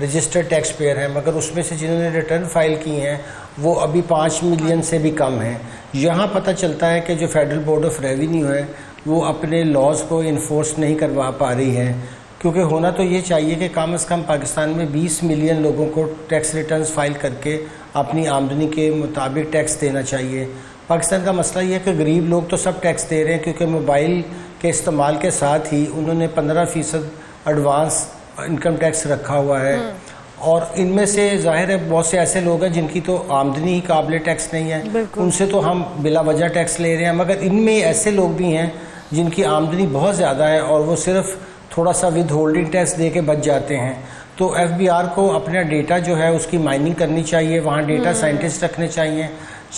Registered tax pair ہیں، مگر اس میں سے جنہوں نے ریٹرن فائل کی ہیں وہ ابھی 5 ملین سے بھی کم ہیں۔ یہاں پتہ چلتا ہے کہ جو فیڈرل بورڈ آف ریونیو ہے وہ اپنے لاز کو انفورس نہیں کروا پا رہی ہے، کیونکہ ہونا تو یہ چاہیے کہ کم از کم پاکستان میں 20 ملین لوگوں کو ٹیکس ریٹرنز فائل کر کے اپنی آمدنی کے مطابق ٹیکس دینا چاہیے۔ پاکستان کا مسئلہ یہ ہے کہ غریب لوگ تو سب ٹیکس دے رہے ہیں، کیونکہ موبائل کے استعمال کے ساتھ ہی انہوں نے 15% ایڈوانس انکم ٹیکس رکھا ہوا ہے، اور ان میں سے ظاہر ہے بہت سے ایسے لوگ ہیں جن کی تو آمدنی ہی قابل ٹیکس نہیں ہے، ان سے تو ہم بلا وجہ ٹیکس لے رہے ہیں، مگر ان میں ایسے لوگ بھی ہیں جن کی آمدنی بہت زیادہ ہے اور وہ صرف تھوڑا سا ود ہولڈنگ ٹیکس دے کے بچ جاتے ہیں۔ تو ایف بی آر کو اپنا ڈیٹا جو ہے اس کی مائننگ کرنی چاہیے، وہاں ڈیٹا سائنٹسٹ رکھنے چاہیے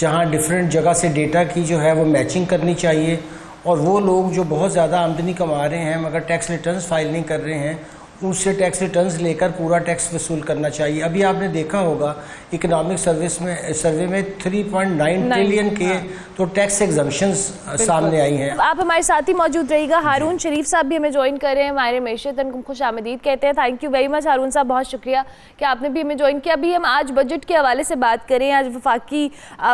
جہاں ڈیفرنٹ جگہ سے ڈیٹا کی جو ہے وہ میچنگ کرنی چاہیے، اور وہ لوگ جو بہت زیادہ آمدنی کما رہے ہیں مگر ٹیکس ریٹرنز فائل نہیں کر رہے ہیں ان سے ٹیکس ریٹرنز لے کر پورا ٹیکس وصول کرنا چاہیے۔ ابھی آپ نے دیکھا ہوگا اکنامک سروے میں 3.9 ٹریلین کے تو ٹیکس ایگزمپشنز سامنے آئی ہیں۔ آپ ہمارے ساتھ ہی موجود رہیے گا۔ ہارون شریف صاحب بھی ہمیں جوائن کر رہے ہیں، ہمارے معیشت ان کو خوش آمدید کہتے ہیں۔ Thank you very much Haroon صاحب، بہت شکریہ کہ آپ نے بھی ہمیں جوائن کیا۔ ابھی ہم آج بجٹ کے حوالے سے بات کریں، آج وفاقی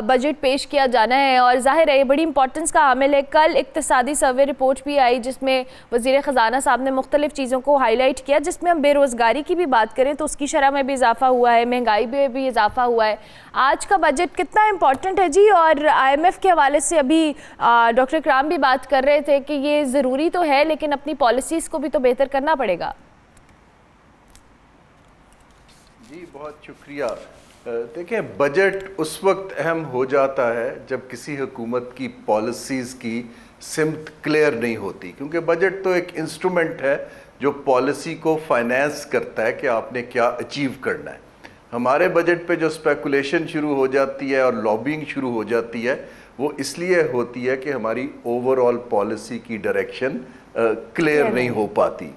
بجٹ پیش کیا جانا ہے اور ظاہر ہے یہ بڑی امپورٹنس کا حامل ہے۔ کل اقتصادی سروے رپورٹ بھی آئی جس میں وزیر خزانہ صاحب نے مختلف چیزوں کو ہائی لائٹ کیا، جس میں ہم بے روزگاری کی بھی بات کریں تو اس کی شرح میں بھی اضافہ ہوا ہے، مہنگائی میں بھی اضافہ ہوا ہے۔ آج کا بجٹ کتنا امپورٹنٹ ہے جی؟ اور آئی ایم ایف کے حوالے سے ابھی ڈاکٹر اکرام بھی بات کر رہے تھے کہ یہ ضروری تو ہے لیکن اپنی پالیسیز کو بھی تو بہتر کرنا پڑے گا۔ جی بہت شکریہ۔ دیکھیں بجٹ اس وقت اہم ہو جاتا ہے جب کسی حکومت کی پالیسیز کی سمت کلیئر نہیں ہوتی، کیونکہ بجٹ تو ایک انسٹرومنٹ ہے جو پالیسی کو فائنینس کرتا ہے کہ آپ نے کیا اچیو کرنا ہے۔ ہمارے بجٹ پہ جو اسپیکولیشن شروع ہو جاتی ہے اور لابینگ شروع ہو جاتی ہے وہ اس لیے ہوتی ہے کہ ہماری اوور آل پالیسی کی ڈائریکشن کلیئر نہیں ہو پاتی۔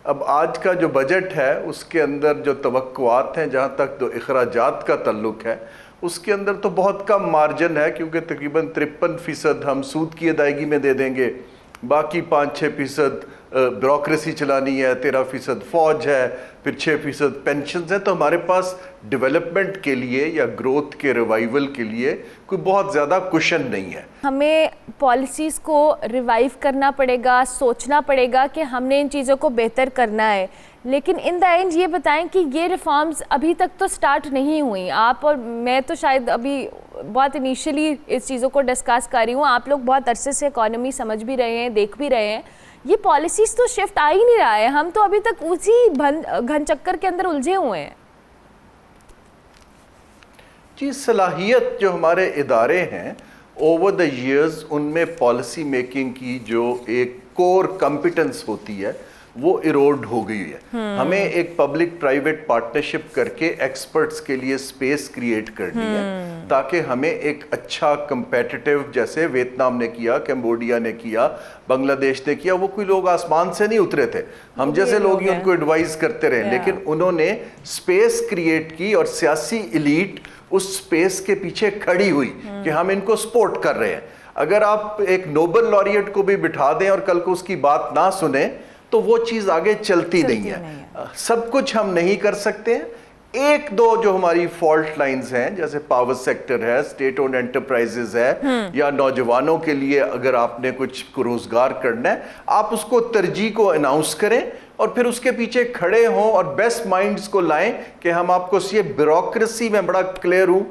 اب آج کا جو بجٹ ہے اس کے اندر جو توقعات ہیں جہاں تک جو اخراجات کا تعلق ہے اس کے اندر تو بہت کم مارجن ہے، کیونکہ تقریباً 53% ہم سود کی ادائیگی میں دے دیں گے، باقی 5-6% بیوروکریسی چلانی ہے، 13% فوج ہے، پھر 6% پینشنز ہیں، تو ہمارے پاس ڈیولپمنٹ کے لیے یا گروتھ کے ریوائیول کے لیے کوئی بہت زیادہ کوشن نہیں ہے۔ ہمیں پالیسیز کو ریوائیو کرنا پڑے گا، سوچنا پڑے گا کہ ہم نے ان چیزوں کو بہتر کرنا ہے، لیکن ان دا اینڈ یہ بتائیں کہ یہ ریفارمز ابھی تک تو سٹارٹ نہیں ہوئی۔ آپ اور میں تو شاید ابھی بہت انیشلی اس چیزوں کو ڈسکس کر رہی ہوں، آپ لوگ بہت عرصے سے اکانومی سمجھ بھی رہے ہیں، دیکھ بھی رہے ہیں، یہ پالیسیز تو شفٹ آ ہی نہیں رہا ہے، ہم تو ابھی تک اسی گھن چکر کے اندر الجھے ہوئے ہیں۔ جی صلاحیت جو ہمارے ادارے ہیں اوور دا ایئرز ان میں پالیسی میکنگ کی جو ایک کور کمپیٹنس ہوتی ہے وہ ایروڈ ہو گئی ہے۔ ہمیں ایک پبلک پرائیویٹ پارٹنرشپ کر کے ایکسپرٹس کے لیے سپیس کریٹ کرنی ہے تاکہ ہمیں ایک اچھا کمپیٹیٹیو، جیسے ویتنام نے کیا، کمبوڈیا نے کیا، بنگلہ دیش نے کیا، وہ کوئی لوگ آسمان سے نہیں اترے تھے، ہم جیسے لوگ ہی ان کو ایڈوائز کرتے رہے، لیکن انہوں نے سپیس کریٹ کی اور سیاسی ایلیٹ اس سپیس کے پیچھے کھڑی ہوئی کہ ہم ان کو سپورٹ کر رہے ہیں۔ اگر آپ ایک نوبل laureate کو بھی بٹھا دیں اور کل کو اس کی بات نہ سنیں تو وہ چیز آگے چلتی نہیں ہے۔ سب کچھ ہم نہیں کر سکتے ہیں، ایک دو جو ہماری فالٹ لائنز ہیں جیسے پاور سیکٹر ہے، اسٹیٹ اونڈ انٹرپرائزز ہے، یا نوجوانوں کے لیے اگر آپ نے کچھ روزگار کرنا ہے آپ اس کو ترجیح کو اناؤنس کریں اور پھر اس کے پیچھے کھڑے ہوں اور بیسٹ مائنڈز کو لائیں کہ ہم آپ کو یہ بیوروکریسی میں بڑا کلیئر ہوں،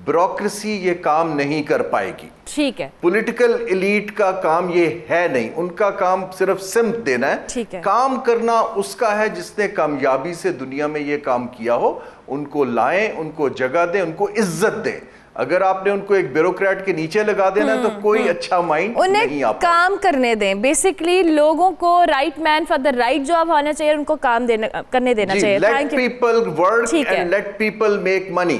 بیوروکریسی یہ کام نہیں کر پائے گی۔ ٹھیک ہے، پولیٹیکل ایلیٹ کا کام یہ ہے نہیں، ان کا کام صرف سمت دینا ہے، کام کرنا اس کا ہے جس نے کامیابی سے دنیا میں یہ کام کیا ہو، ان کو لائیں، ان کو جگہ دیں، ان کو عزت دیں۔ اگر آپ نے ان کو ایک بیوروکریٹ کے نیچے لگا دینا تو کوئی اچھا مائنڈ نہیں آ پائے۔ کام کرنے دیں، بیسیکلی لوگوں کو right man for the right job ہونا چاہیے، ان کو کام کرنے دینا چاہیے۔ Let people work and let people make money.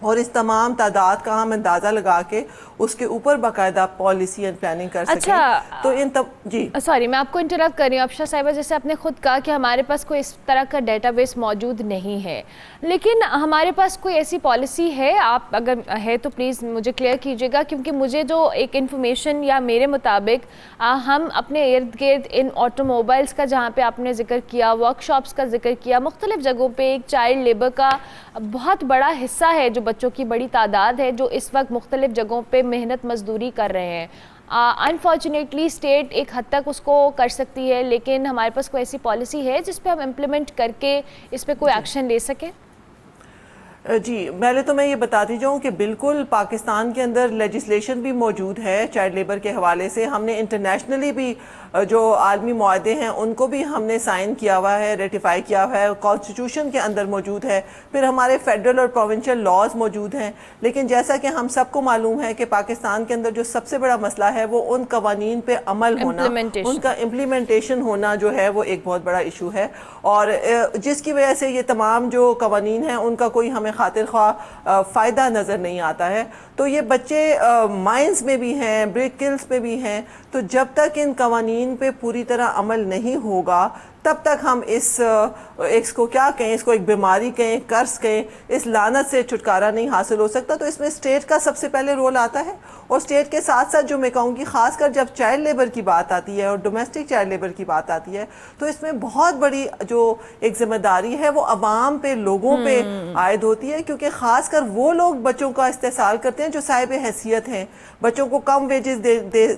اور اس تمام تعداد کا ہم اندازہ لگا کے اس کے اوپر باقاعدہ پالیسی اینڈ پلاننگ کر سکیں. اچھا تو ان جی سوری میں آپ کو انٹرپٹ کر رہی ہوں افشا صاحبہ, جیسے آپ نے خود کہا کہ ہمارے پاس کوئی اس طرح کا ڈیٹا بیس موجود نہیں ہے, لیکن ہمارے پاس کوئی ایسی پالیسی ہے, آپ اگر ہے تو پلیز مجھے کلیئر کیجیے گا, کیونکہ مجھے جو ایک انفارمیشن یا میرے مطابق ہم اپنے ارد گرد ان آٹو موبائلس کا جہاں پہ آپ نے ذکر کیا, ورک شاپس کا ذکر کیا, مختلف جگہوں پہ ایک چائلڈ لیبر کا بہت بڑا حصہ ہے, جو بچوں کی بڑی تعداد ہے جو اس وقت مختلف جگہوں پہ محنت مزدوری کر رہے ہیں. انفارچونیٹلی اسٹیٹ ایک حد تک اس کو کر سکتی ہے, لیکن ہمارے پاس کوئی ایسی پالیسی ہے جس پہ ہم امپلیمنٹ کر کے اس پہ کوئی ایکشن لے سکیں؟ جی پہلے تو میں یہ بتاتی جاؤں کہ بالکل پاکستان کے اندر لیجسلیشن بھی موجود ہے چائلڈ لیبر کے حوالے سے. ہم نے انٹرنیشنلی بھی جو عالمی معاہدے ہیں ان کو بھی ہم نے سائن کیا ہوا ہے, ریٹیفائی کیا ہوا ہے, کانسٹیٹیوشن کے اندر موجود ہے, پھر ہمارے فیڈرل اور پروونشل لاز موجود ہیں. لیکن جیسا کہ ہم سب کو معلوم ہے کہ پاکستان کے اندر جو سب سے بڑا مسئلہ ہے وہ ان قوانین پہ عمل ہونا, ان کا امپلیمنٹیشن ہونا جو ہے وہ ایک بہت بڑا ایشو ہے, اور جس کی وجہ سے یہ تمام جو قوانین ہیں ان کا کوئی ہمیں خاطر خواہ فائدہ نظر نہیں آتا ہے. تو یہ بچے مائنز میں بھی ہیں, بریک کلز میں بھی ہیں, تو جب تک ان قوانین پہ پوری طرح عمل نہیں ہوگا تب تک ہم اس کو کیا کہیں, اس کو ایک بیماری کہیں, قرض کہیں, اس لعنت سے چھٹکارا نہیں حاصل ہو سکتا. تو اس میں اسٹیٹ کا سب سے پہلے رول آتا ہے, اور اسٹیٹ کے ساتھ ساتھ جو میں کہوں گی خاص کر جب چائلڈ لیبر کی بات آتی ہے اور ڈومیسٹک چائلڈ لیبر کی بات آتی ہے تو اس میں بہت بڑی جو ایک ذمہ داری ہے وہ عوام پہ, لوگوں پہ عائد ہوتی ہے, کیونکہ خاص کر وہ لوگ بچوں کا استحصال کرتے ہیں جو صاحب حیثیت ہیں, بچوں کو کم ویجز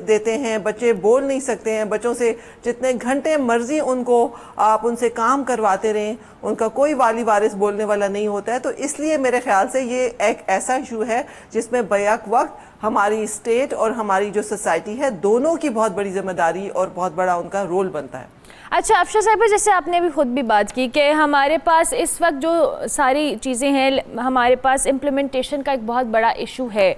دیتے ہیں, بچے بول نہیں سکتے ہیں, بچوں سے جتنے گھنٹے مرضی ان کو آپ ان سے کام کرواتے رہیں, ان کا کوئی والی وارث بولنے والا نہیں ہوتا ہے. تو اس لیے میرے خیال سے یہ ایک ایسا ایشو ہے جس میں بیک وقت ہماری اسٹیٹ اور ہماری جو سوسائٹی ہے دونوں کی بہت بڑی ذمہ داری اور بہت بڑا ان کا رول بنتا ہے. اچھا افشا صاحبہ, جیسے آپ نے بھی خود بھی بات کی کہ ہمارے پاس اس وقت جو ساری چیزیں ہیں ہمارے پاس امپلیمنٹیشن کا ایک بہت بڑا ایشو ہے,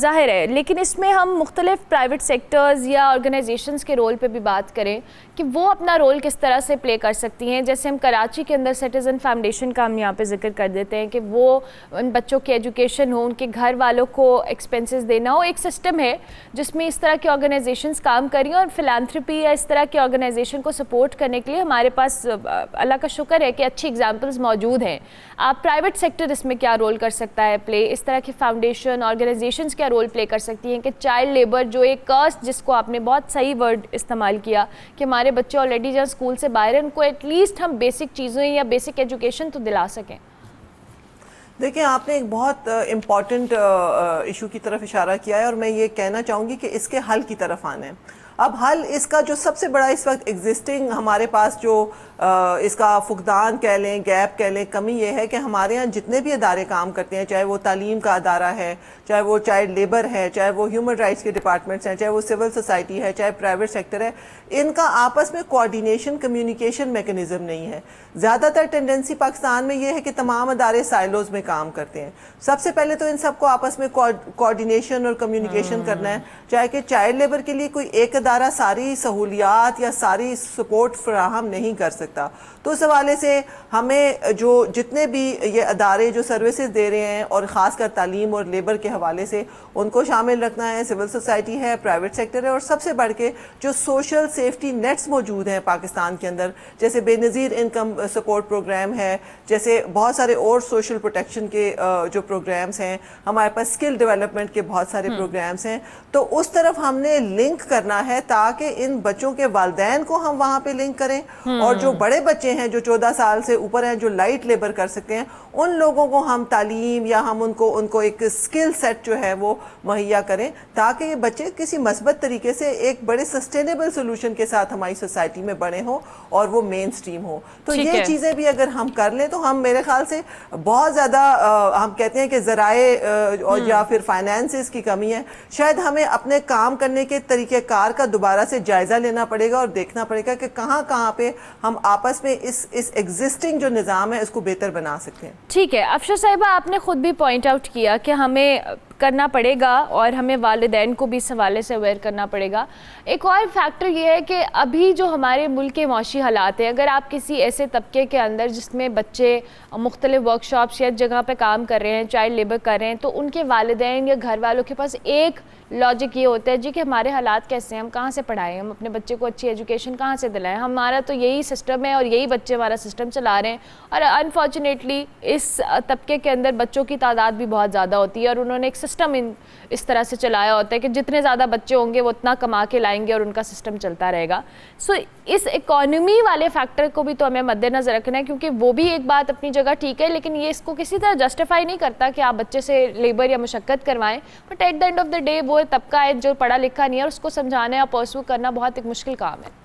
ظاہر ہے, لیکن اس میں ہم مختلف پرائیویٹ سیکٹرز یا آرگنائزیشنز کے رول پہ بھی بات کریں کہ وہ اپنا رول کس طرح سے پلے کر سکتی ہیں. جیسے ہم کراچی کے اندر سٹیزن فاؤنڈیشن کا ہم یہاں پہ ذکر کر دیتے ہیں کہ وہ ان بچوں کی ایجوکیشن ہو, ان کے گھر والوں کو ایکسپینسز دینا ہو, ایک سسٹم ہے جس میں اس طرح کی آرگنائزیشنز کام کر رہی ہیں, اور فلانتھرپی یا اس طرح کی آرگنائزیشن کو سپورٹ کرنے کے لیے ہمارے پاس اللہ کا شکر ہے کہ اچھی ایگزامپلز موجود ہیں. آپ پرائیویٹ سیکٹر اس میں کیا رول کر سکتا ہے پلے, اس طرح کی فاؤنڈیشن آرگنائزیشنز کیا رول پلے کر سکتی ہیں کہ چائلڈ لیبر جو ایک کرس, جس کو آپ نے بہت صحیح ورڈ استعمال کیا کہ ہمارے بچے آلریڈی جہاں اسکول سے باہر ہیں, ان کو ایٹ لیسٹ ہم بیسک چیزیں یا بیسک ایجوکیشن تو دلا سکیں. دیکھیں آپ نے ایک بہت امپورٹنٹ ایشو کی طرف اشارہ کیا ہے, اور میں یہ کہنا چاہوں گی کہ اس کے حل کی طرف آنا ہے. اب حل اس کا جو سب سے بڑا اس وقت ایگزسٹنگ ہمارے پاس جو اس کا فقدان کہہ لیں, گیپ کہہ لیں, کمی یہ ہے کہ ہمارے ہاں جتنے بھی ادارے کام کرتے ہیں, چاہے وہ تعلیم کا ادارہ ہے, چاہے وہ چائلڈ لیبر ہے, چاہے وہ ہیومن رائٹس کے ڈپارٹمنٹس ہیں, چاہے وہ سول سوسائٹی ہے, چاہے پرائیویٹ سیکٹر ہے, ان کا آپس میں کوارڈینیشن کمیونیکیشن میکنزم نہیں ہے. زیادہ تر ٹینڈنسی پاکستان میں یہ ہے کہ تمام ادارے سائلوز میں کام کرتے ہیں. سب سے پہلے تو ان سب کو آپس میں کوارڈینیشن اور کمیونیکیشن کرنا ہے, چاہے کہ چائلڈ لیبر کے لیے کوئی ایک ادارہ ساری سہولیات یا ساری سپورٹ فراہم نہیں کر سکتا. تو اس حوالے سے ہمیں جو جتنے بھی یہ ادارے جو سروسز دے رہے ہیں اور خاص کر تعلیم اور لیبر کے حوالے سے ان کو شامل رکھنا ہے. سول سوسائٹی ہے, پرائیویٹ سیکٹر ہے, اور سب سے بڑھ کے جو سوشل سیفٹی نیٹس موجود ہیں پاکستان کے اندر, جیسے بے نظیر انکم سپورٹ پروگرام ہے, جیسے بہت سارے اور سوشل پروٹیکشن کے جو پروگرامز ہیں, ہمارے پاس اسکل ڈیولپمنٹ کے بہت سارے پروگرامز ہیں. تو اس طرف ہم نے لنک کرنا ہے تاکہ ان بچوں کے والدین کو ہم وہاں پہ لنک کریں, اور جو بڑے بچے ہیں جو 14 سال سے اوپر ہیں, جو لائٹ لیبر کر سکتے ہیں, ان لوگوں کو ہم تعلیم یا ہم ان کو ایک اسکل سیٹ جو ہے وہ مہیا کریں تاکہ یہ بچے کسی مثبت طریقے سے ایک بڑے سسٹینیبل سولوشن کے ساتھ ہماری سوسائٹی میں بڑے ہوں اور وہ مین سٹریم ہو. تو یہ چیزیں بھی اگر ہم کر لیں تو ہم میرے خیال سے بہت زیادہ ہم کہتے ہیں کہ ذرائع اور یا پھر فائنانسز کی کمی ہے, شاید ہمیں اپنے کام کرنے کے طریقہ کار کا دوبارہ سے جائزہ لینا پڑے گا اور دیکھنا پڑے گا کہ کہاں کہاں پہ ہم آپس میں اس ایگزسٹنگ جو نظام ہے اس کو بہتر بنا سکتے ہیں. ٹھیک ہے افشا صاحبہ, آپ نے خود بھی پوائنٹ آؤٹ کیا کہ ہمیں کرنا پڑے گا اور ہمیں والدین کو بھی اس حوالے سے اویئر کرنا پڑے گا. ایک اور فیکٹر یہ ہے کہ ابھی جو ہمارے ملک کے معاشی حالات ہیں, اگر آپ کسی ایسے طبقے کے اندر جس میں بچے مختلف ورک شاپس یا جگہ پہ کام کر رہے ہیں, چائلڈ لیبر کر رہے ہیں, تو ان کے والدین یا گھر والوں کے پاس ایک لاجک یہ ہوتا ہے جی کہ ہمارے حالات کیسے ہیں, ہم کہاں سے پڑھائیں, ہم اپنے بچے کو اچھی ایجوکیشن کہاں سے دلائیں, ہمارا تو یہی سسٹم ہے اور یہی بچے ہمارا سسٹم چلا رہے ہیں. اور انفارچونیٹلی اس طبقے کے اندر بچوں کی تعداد بھی بہت زیادہ ہوتی ہے اور انہوں نے ایک سسٹم اس طرح سے چلایا ہوتا ہے کہ جتنے زیادہ بچے ہوں گے وہ اتنا کما کے لائیں گے اور ان کا سسٹم چلتا رہے گا. سو اس اکانومی والے فیکٹر کو بھی تو ہمیں مد نظر رکھنا ہے, کیونکہ وہ بھی ایک بات اپنی جگہ ٹھیک ہے, لیکن یہ اس کو کسی طرح جسٹیفائی نہیں کرتا کہ آپ بچے سے لیبر یا مشقت کروائیں. But at the end of the day وہ طبقہ ہے جو پڑھا لکھا نہیں ہے, اور اس کو سمجھانا یا پرسو کرنا بہت ایک مشکل کام ہے.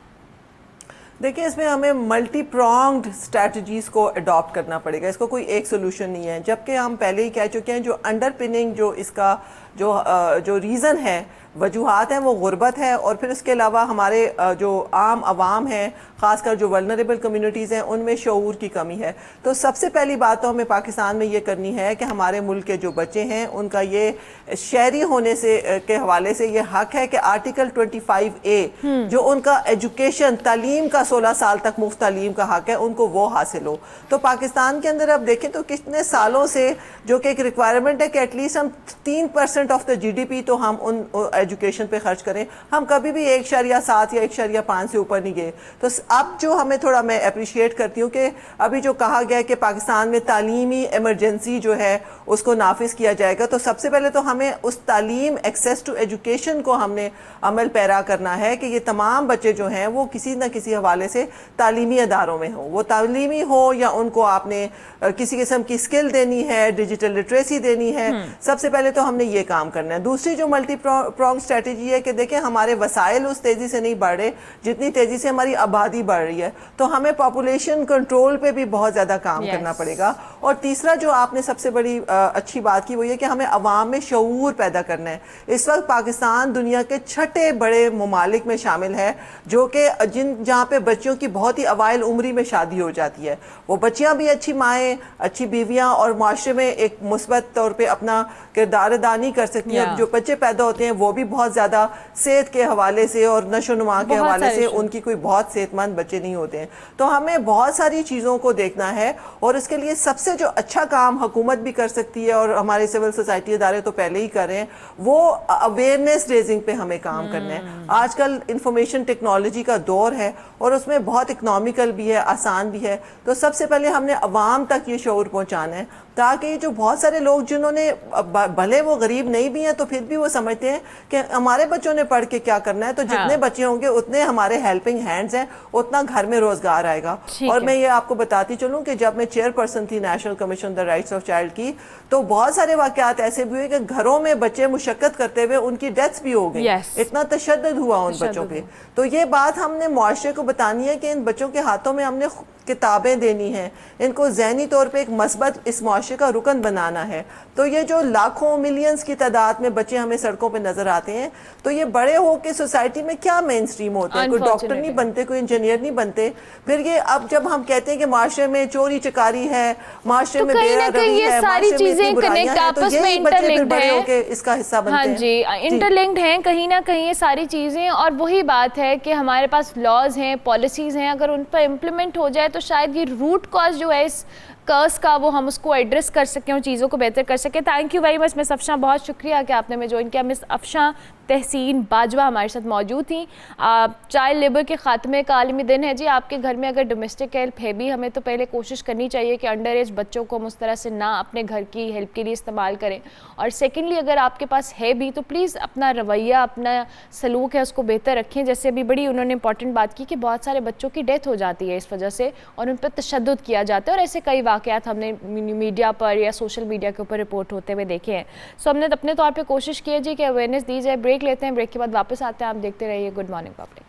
دیکھیں اس میں ہمیں ملٹی پرانگڈ اسٹریٹجیز کو اڈاپٹ کرنا پڑے گا, اس کو کوئی ایک سولوشن نہیں ہے. جبکہ ہم پہلے ہی کہہ چکے ہیں جو انڈر پننگ جو اس کا جو ریزن ہے, وجوہات ہیں, وہ غربت ہے, اور پھر اس کے علاوہ ہمارے جو عام عوام ہیں, خاص کر جو ولنریبل کمیونٹیز ہیں, ان میں شعور کی کمی ہے. تو سب سے پہلی بات تو ہمیں پاکستان میں یہ کرنی ہے کہ ہمارے ملک کے جو بچے ہیں ان کا یہ شہری ہونے سے کے حوالے سے یہ حق ہے کہ آرٹیکل 25A جو ان کا ایجوکیشن تعلیم کا 16 سال تک مفت تعلیم کا حق ہے, ان کو وہ حاصل ہو. تو پاکستان کے اندر اب دیکھیں تو کتنے سالوں سے جو کہ ایک ریکوائرمنٹ ہے کہ ایٹ لیسٹ ہم 3% آف دا GDP تو ہم ان ایجوکیشن پہ خرچ کریں. ہم کبھی بھی 1.7 یا 1.5 سے اوپر نہیں گئے. تو اب جو ہمیں تھوڑا میں اپریشیٹ کرتی ہوں کہ ابھی جو کہا گیا کہ پاکستان میں تعلیمی ایمرجنسی جو ہے اس کو نافذ کیا جائے گا, تو سب سے پہلے تو ہمیں اس تعلیم ایکسیس ٹو ایجوکیشن کو ہم نے عمل پیرا کرنا ہے کہ یہ تمام بچے جو ہیں وہ کسی نہ کسی حوالے سے تعلیمی اداروں میں ہوں, وہ تعلیمی ہو یا ان کو آپ نے کسی قسم کی اسکل دینی ہے, ڈیجیٹل لٹریسی دینی ہے. سب سے پہلے تو ہم نے یہ کام کرنا ہے. دوسری جو ملٹی پرانگ اسٹریٹجی ہے کہ دیکھیں ہمارے وسائل اس تیزی سے نہیں بڑھ رہے جتنی تیزی سے ہماری آبادی بڑھ رہی ہے, تو ہمیں پاپولیشن کنٹرول پہ بھی بہت زیادہ کام کرنا پڑے گا. اور تیسرا جو آپ نے سب سے بڑی اچھی بات کی وہ یہ کہ ہمیں عوام میں شعور پیدا کرنا ہے. اس وقت پاکستان دنیا کے 6 بڑے ممالک میں شامل ہے جو کہ جہاں پہ بچیوں کی بہت ہی اوائل عمری میں شادی ہو جاتی ہے. وہ بچیاں بھی اچھی مائیں, اچھی بیویاں اور معاشرے میں ایک مثبت طور پہ اپنا کردار ادا نہیں کر سکتی ہیں. جو بچے پیدا ہوتے ہیں وہ بھی بہت زیادہ صحت کے حوالے سے اور نشو و نما کے حوالے سے ان کی کوئی بہت صحت مند بچے نہیں ہوتے ہیں. تو ہمیں بہت ساری چیزوں کو دیکھنا ہے, اور اس کے لیے سب سے جو اچھا کام حکومت بھی کر سکتی ہے اور ہمارے سول سوسائٹی ادارے تو پہلے ہی کر رہے ہیں, وہ اویئرنیس ریزنگ پہ ہمیں کام کرنا ہے. آج کل انفارمیشن ٹیکنالوجی کا دور ہے اور اس میں بہت اکنامیکل بھی ہے, آسان بھی ہے. تو سب سے پہلے ہم نے عوام تک یہ شعور پہنچانا ہے تاکہ جو بہت سارے لوگ جنہوں نے بھلے وہ غریب نہیں بھی ہیں تو پھر بھی وہ سمجھتے ہیں کہ ہمارے بچوں نے پڑھ کے کیا کرنا ہے, تو جتنے بچے ہوں گے اتنے ہمارے ہیلپنگ ہینڈز ہیں, اتنا گھر میں روزگار آئے گا. اور میں یہ آپ کو بتاتی چلوں کہ جب میں چیئرپرسن تھی national commission the rights of child کی, تو بہت سارے واقعات ایسے بھی ہوئے کہ گھروں میں بچے مشقت کرتے ہوئے ان کی ڈیتھس بھی ہو گئی. اتنا تشدد ہوا ان بچوں پہ. تو یہ بات ہم نے معاشرے کو بتانی ہے کہ ان بچوں کے ہاتھوں میں ہم نے کتابیں دینی ہیں, ان کو ذہنی طور پہ ایک مثبت اس معاشرے کا رکن بنانا ہے. تو یہ جو لاکھوں ملینز کی تعداد میں بچے ہمیں سڑکوں پہ نظر آتے ہیں, تو یہ بڑے ہو کے سوسائٹی میں کیا مین اسٹریم ہوتے ہیں, کوئی ڈاکٹر نہیں بنتے, کوئی انجینئر نہیں بنتے. پھر یہ اب جب ہم کہتے ہیں کہ معاشرے میں چوری چکاری ہے, معاشرے میں بے روی ہے, ساری چیزیں کنیکٹ آپس میں انٹرلنکڈ ہیں, اس کا حصہ بنتے ہیں. ہاں جی, انٹرلنکڈ ہیں کہیں نہ کہیں یہ ساری چیزیں. اور وہی بات ہے کہ ہمارے پاس لاز ہیں, پالیسیز ہیں, اگر ان پر امپلیمنٹ ہو جائے تو شاید یہ روٹ کاز جو ہے اس کرس کا وہ ہم اس کو ایڈریس کر سکیں اور چیزوں کو بہتر کر سکیں. تھینک یو ویری مچ مس افشاں, بہت شکریہ کہ آپ نے ہمیں جوائن کیا. مس افشاں تحسین باجوہ ہمارے ساتھ موجود تھیں. چائلڈ لیبر کے خاتمے کا عالمی دن ہے جی. آپ کے گھر میں اگر ڈومیسٹک ہیلپ ہے بھی, ہمیں تو پہلے کوشش کرنی چاہیے کہ انڈر ایج بچوں کو ہم اس طرح سے نہ اپنے گھر کی ہیلپ کے لیے استعمال کریں. اور سیکنڈلی اگر آپ کے پاس ہے بھی تو پلیز اپنا رویہ, اپنا سلوک ہے اس کو بہتر رکھیں. جیسے ابھی بڑی انہوں نے امپورٹنٹ بات کی کہ بہت سارے بچوں کی ڈیتھ ہو جاتی ہے اس وجہ سے, اور ان پہ تشدد کیا جاتا ہے, اور ایسے کئی واقعات ہم نے میڈیا پر یا سوشل میڈیا کے اوپر رپورٹ ہوتے ہوئے دیکھے ہیں. سو ہم نے اپنے طور پہ کوشش کی ہے جی کہ اویئرنیس دی جائے. بریک لیتے ہیں, بریک کے بعد واپس آتے ہیں. آپ دیکھتے رہیے good morning public.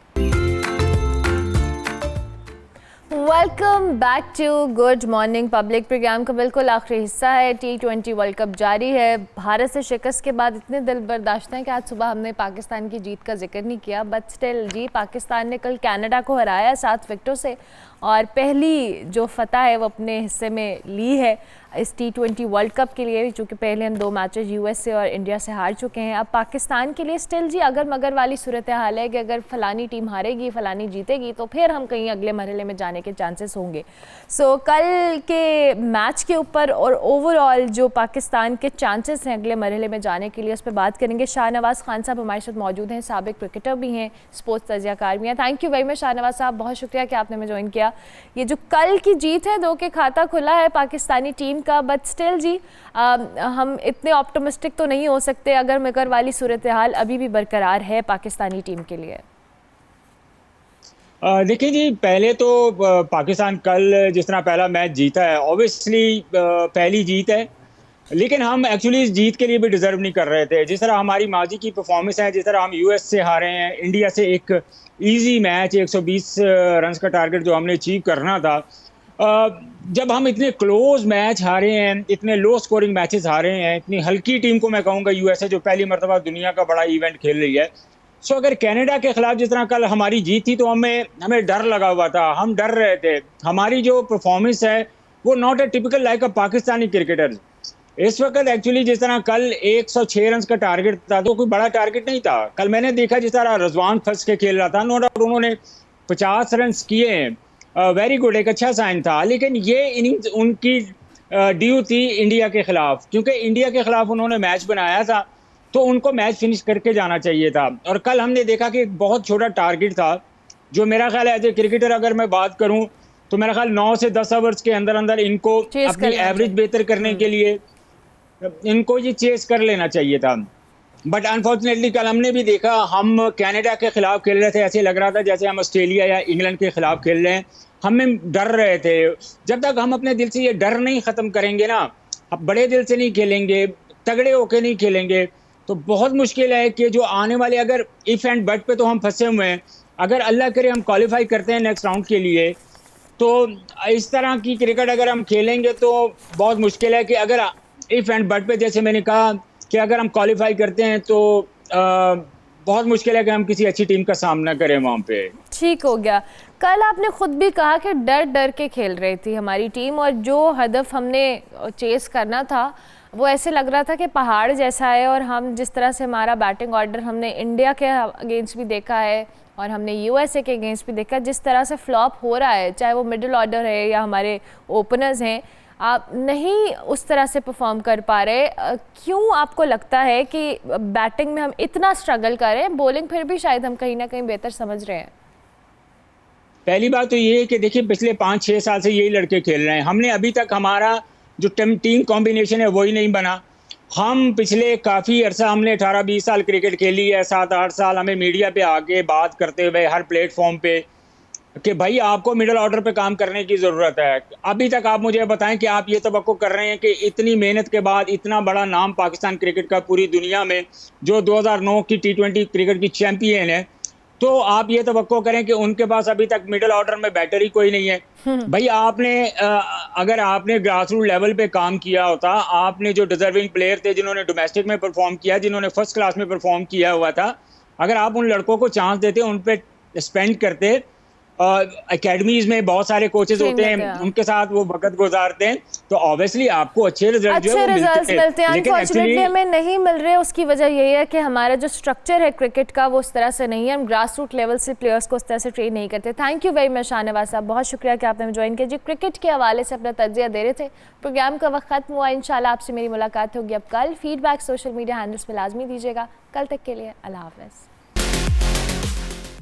Welcome back to good morning public. Program کا بالکل آخری حصہ ہے. T20 ورلڈ کپ جاری ہے. بھارت سے شکست کے بعد اتنے دل برداشت ہیں کہ آج صبح ہم نے پاکستان کی جیت کا ذکر نہیں کیا, بٹ سٹل جی پاکستان نے کل کینیڈا کو ہرایا 7 وکٹوں سے, اور پہلی جو فتح ہے وہ اپنے حصے میں لی ہے. اس T20 ورلڈ کپ کے لیے, چونکہ پہلے ہم 2 میچز US سے اور انڈیا سے ہار چکے ہیں. اب پاکستان کے لیے اسٹل جی اگر مگر والی صورتحال ہے کہ اگر فلانی ٹیم ہارے گی فلانی جیتے گی تو پھر ہم کہیں اگلے مرحلے میں جانے کے چانسز ہوں گے. سو کل کے میچ کے اوپر اور اوور آل جو پاکستان کے چانسز ہیں اگلے مرحلے میں جانے کے لیے, اس پہ بات کریں گے. شاہ نواز خان صاحب ہمارے ساتھ موجود ہیں, سابق کرکٹر بھی ہیں, اسپورٹس تجزیہ کار بھی ہیں. تھینک یو ویری مچ شاہ نواز صاحب, بہت شکریہ کہ آپ نے ہمیں جوائن کیا. یہ جو کل کی جیت ہے 2 کے کھاتا کھلا ہے پاکستانی ٹیم کا, بٹ اسٹل جی ہم اتنے آپٹمسٹک تو نہیں ہو سکتے اگر مگر والی صورتحال ابھی بھی برقرار ہے پاکستانی ٹیم کے لیے. دیکھیں جی, پہلے تو پاکستان کل جس طرح پہلا میچ جیتا ہے, اوبیسلی پہلی جیت ہے, لیکن ہم ایکچولی اس جیت کے لیے بھی ڈیزرو نہیں کر رہے تھے. جس طرح ہماری ماضی کی پرفارمنس ہے, جس طرح ہم US سے ہارے ہیں, انڈیا سے ایک ایزی میچ 120 رنز کا ٹارگٹ جو ہم نے اچیو کرنا تھا, جب ہم اتنے کلوز میچ ہارے ہیں, اتنے لو سکورنگ میچز ہارے ہیں, اتنی ہلکی ٹیم کو میں کہوں گا USA جو پہلی مرتبہ دنیا کا بڑا ایونٹ کھیل رہی ہے. سو اگر کینیڈا کے خلاف جس طرح کل ہماری جیت تھی تو ہمیں ڈر لگا ہوا تھا, ہم ڈر رہے تھے. ہماری جو پرفارمنس ہے وہ not a typical like a Pakistani cricketer. اس وقت ایکچولی جس طرح کل 106 رنز کا ٹارگٹ تھا تو کوئی بڑا ٹارگٹ نہیں تھا. کل میں نے دیکھا جس طرح رضوان پھنس کے کھیل رہا تھا, نو ڈاؤٹ انہوں نے 50 رنز کیے ہیں, ویری گڈ, ایک اچھا سائن تھا. لیکن یہ اننگز ان کی ڈیو تھی انڈیا کے خلاف, کیونکہ انڈیا کے خلاف انہوں نے میچ بنایا تھا تو ان کو میچ فنش کر کے جانا چاہیے تھا. اور کل ہم نے دیکھا کہ ایک بہت چھوٹا ٹارگٹ تھا جو میرا خیال ہے ایز اے کرکٹر اگر میں بات کروں تو میرا خیال 9 سے 10 اوورز کے اندر ان کو اپنی ایوریج بہتر کرنے کے لیے ان کو یہ چیز کر لینا چاہیے تھا. بٹ انفارچونیٹلی کل ہم نے بھی دیکھا, ہم کینیڈا کے خلاف کھیل رہے تھے, ایسے لگ رہا تھا جیسے ہم آسٹریلیا یا انگلینڈ کے خلاف کھیل رہے ہیں. ہمیں ڈر رہے تھے. جب تک ہم اپنے دل سے یہ ڈر نہیں ختم کریں گے نا, بڑے دل سے نہیں کھیلیں گے, تگڑے ہو کے نہیں کھیلیں گے, تو بہت مشکل ہے کہ جو آنے والے, اگر ایف اینڈ بٹ پہ تو ہم پھنسے ہوئے ہیں, اگر اللہ کرے ہم کوالیفائی کرتے ہیں نیکسٹ راؤنڈ کے لیے تو اس طرح کی کرکٹ اگر ہم کھیلیں گے تو بہت مشکل ہے کہ اگر ایف اینڈ بٹ پہ, جیسے میں نے کہا کہ اگر ہم کوالیفائی کرتے ہیں تو بہت مشکل ہے کہ ہم کسی اچھی ٹیم کا سامنا کریں وہاں پہ. ٹھیک ہو گیا. کل آپ نے خود بھی کہا کہ ڈر کے کھیل رہی تھی ہماری ٹیم, اور جو ہدف ہم نے چیز کرنا تھا وہ ایسے لگ رہا تھا کہ پہاڑ جیسا ہے. اور ہم جس طرح سے ہمارا بیٹنگ آرڈر ہم نے انڈیا کے اگینسٹ بھی دیکھا ہے اور ہم نے USA کے اگینسٹ بھی دیکھا, جس طرح سے فلاپ ہو رہا ہے, چاہے وہ مڈل آرڈر ہے یا ہمارے اوپنرز ہیں, آپ نہیں اس طرح سے پرفارم کر پا رہے. کیوں آپ کو لگتا ہے کہ بیٹنگ میں ہم اتنا اسٹرگل کر رہے ہیں, بولنگ پھر بھی شاید ہم کہیں نہ کہیں بہتر سمجھ رہے ہیں؟ پہلی بات تو یہ ہے کہ دیکھیے پچھلے 5-6 سال سے یہی لڑکے کھیل رہے ہیں. ہم نے ابھی تک ہمارا جو ٹیم کمبینیشن ہے وہی نہیں بنا. ہم پچھلے کافی عرصہ ہم نے 18-20 سال کرکٹ کھیلی ہے, 7-8 سال ہمیں میڈیا پہ آگے بات کرتے ہوئے ہر پلیٹ فارم پہ کہ بھائی آپ کو مڈل آرڈر پہ کام کرنے کی ضرورت ہے. ابھی تک آپ مجھے بتائیں کہ آپ یہ توقع کر رہے ہیں کہ اتنی محنت کے بعد اتنا بڑا نام پاکستان کرکٹ کا پوری دنیا میں, جو 2009 کی T20 کرکٹ کی چیمپئن ہے, تو آپ یہ توقع کریں کہ ان کے پاس ابھی تک مڈل آرڈر میں بیٹر ہی کوئی نہیں ہے. بھائی آپ نے اگر آپ نے گراس روٹ لیول پہ کام کیا ہوتا, آپ نے جو ڈیزرونگ پلیئر تھے جنہوں نے ڈومیسٹک میں پرفارم کیا, جنہوں نے فرسٹ کلاس میں پرفارم کیا ہوا تھا, اگر آپ ان لڑکوں کو چانس دیتے, ان پہ اسپینڈ کرتے, اکیڈمیز میں بہت سارے کوچز ہوتے ہیں, ان کے ساتھ وہ وقت گزارتے ہیں, تو آبویسلی آپ کو اچھے ریزلٹ ملتے ہیں. انفارچونیٹلی ہمیں نہیں مل رہے. اس کی وجہ یہی ہے کہ ہمارا جو اسٹرکچر ہے کرکٹ کا وہ اس طرح سے نہیں ہے, ہم گراس روٹ لیول سے پلیئرس کو اس طرح سے ٹرین نہیں کرتے. تھینک یو ویری مچ شاہ نواز صاحب, بہت شکریہ کہ آپ نے جوائن کیا. جی کرکٹ کے حوالے سے اپنا تجزیہ دے رہے تھے. پروگرام کا وقت ختم ہوا, انشاءاللہ آپ سے میری ملاقات ہوگی اب کل. Feedback social media handles پہ لازمی دیجیے گا. کل تک کے لیے اللہ حافظ.